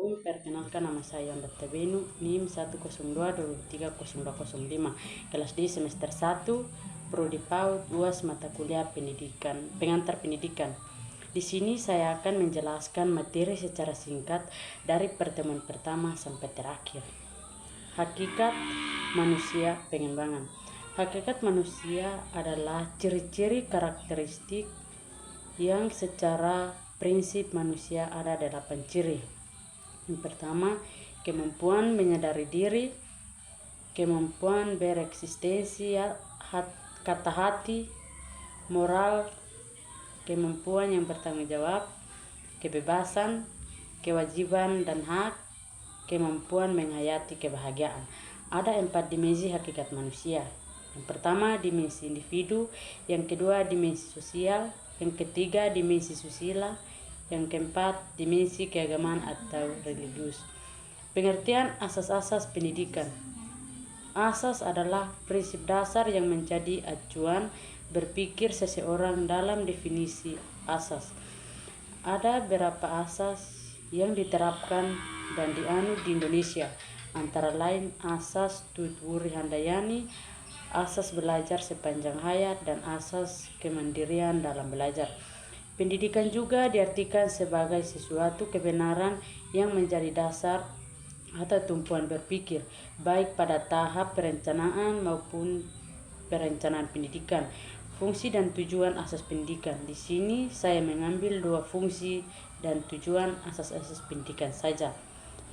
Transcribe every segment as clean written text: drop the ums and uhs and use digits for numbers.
Perkenalkan, nama saya Yonda Tabenu, NIM 102230205, kelas D semester 1, Prodi PAUD, UAS mata kuliah pendidikan, pengantar pendidikan. Di sini saya akan menjelaskan materi secara singkat dari pertemuan pertama sampai terakhir. Hakikat manusia pengembangan. Hakikat manusia adalah ciri-ciri karakteristik yang secara prinsip manusia ada 8 ciri. Yang pertama, kemampuan menyadari diri, kemampuan bereksistensi, kata hati, moral, kemampuan yang bertanggung jawab, kebebasan, kewajiban dan hak, kemampuan menghayati kebahagiaan. Ada 4 dimensi hakikat manusia. Yang pertama, dimensi individu, yang kedua, dimensi sosial, yang ketiga, dimensi susila, yang keempat, dimensi keagamaan atau religius. Pengertian asas-asas pendidikan. Asas adalah prinsip dasar yang menjadi acuan berpikir seseorang. Dalam definisi asas, ada beberapa asas yang diterapkan dan dianut di Indonesia, antara lain asas Tutwuri Handayani, asas belajar sepanjang hayat, dan asas kemandirian dalam belajar. Pendidikan juga diartikan sebagai sesuatu kebenaran yang menjadi dasar atau tumpuan berpikir, baik pada tahap perencanaan maupun perencanaan pendidikan. Fungsi dan tujuan asas pendidikan. Di sini saya mengambil 2 fungsi dan tujuan asas-asas pendidikan saja.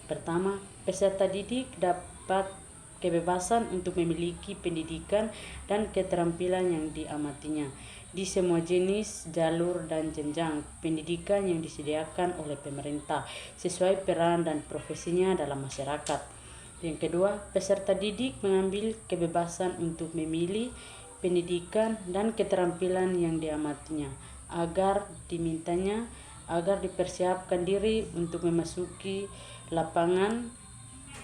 Pertama, peserta didik dapat kebebasan untuk memiliki pendidikan dan keterampilan yang diamatinya di semua jenis, jalur, dan jenjang pendidikan yang disediakan oleh pemerintah sesuai peran dan profesinya dalam masyarakat. Yang kedua, peserta didik mengambil kebebasan untuk memilih pendidikan dan keterampilan yang diamatinya agar dipersiapkan diri untuk memasuki lapangan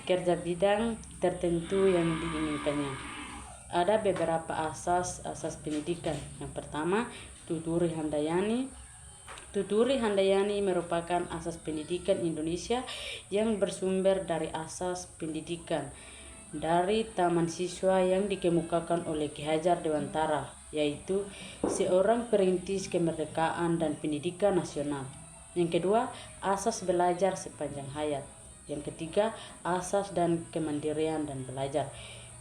kerja bidang tertentu yang diinginkannya. Ada beberapa asas pendidikan. Yang pertama, Tutwuri Handayani. Tutwuri Handayani merupakan asas pendidikan Indonesia yang bersumber dari asas pendidikan dari Taman Siswa yang dikemukakan oleh Ki Hajar Dewantara, yaitu seorang perintis kemerdekaan dan pendidikan nasional. Yang kedua, asas belajar sepanjang hayat. Yang ketiga, asas dan kemandirian dan belajar.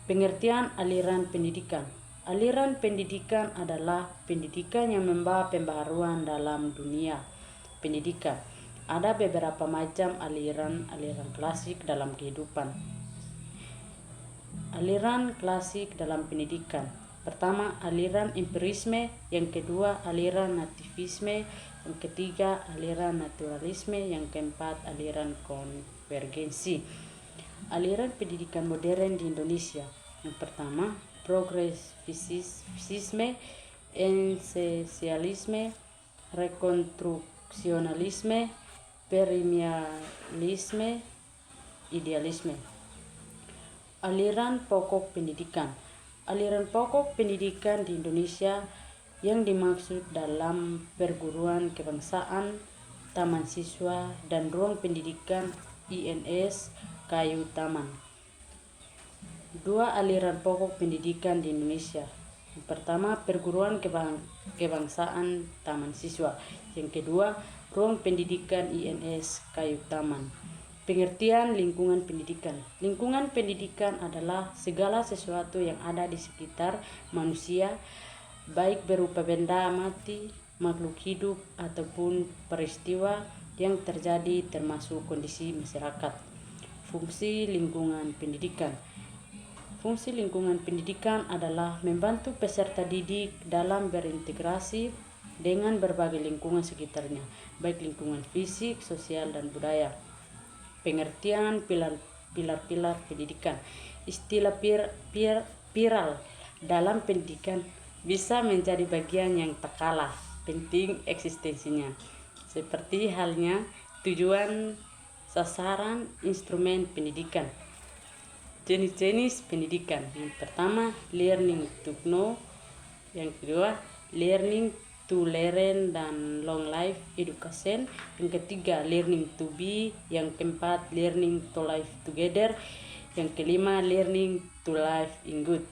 Pengertian aliran pendidikan. Aliran pendidikan adalah pendidikan yang membawa pembaharuan dalam dunia pendidikan. Ada beberapa macam aliran klasik dalam kehidupan. Aliran klasik dalam pendidikan. Pertama, aliran empirisme, yang kedua, aliran nativisme, yang ketiga, aliran naturalisme, yang keempat, aliran konvergensi. Aliran pendidikan modern di Indonesia. Yang pertama, progresisme, esensialisme, rekonstruksionalisme, premialisme, idealisme. Aliran pokok pendidikan. Aliran pokok pendidikan di Indonesia yang dimaksud dalam perguruan kebangsaan, taman siswa, dan ruang pendidikan INS Kayu Taman. 2 aliran pokok pendidikan di Indonesia. Yang pertama, perguruan kebangsaan taman siswa. Yang kedua, ruang pendidikan INS Kayu Taman. Pengertian lingkungan pendidikan. Lingkungan pendidikan adalah segala sesuatu yang ada di sekitar manusia, baik berupa benda mati, makhluk hidup, ataupun peristiwa yang terjadi termasuk kondisi masyarakat. Fungsi lingkungan pendidikan. Fungsi lingkungan pendidikan adalah membantu peserta didik dalam berintegrasi dengan berbagai lingkungan sekitarnya, baik lingkungan fisik, sosial, dan budaya. Pengertian pilar-pilar pendidikan. Istilah pilar dalam pendidikan bisa menjadi bagian yang tak kalah penting eksistensinya, seperti halnya tujuan, sasaran, instrumen pendidikan. Jenis-jenis pendidikan. Yang pertama, learning to know. Yang kedua, learning to learn dan long life education. Yang ketiga learning to be. Yang keempat learning to live together. Yang kelima learning to live in good.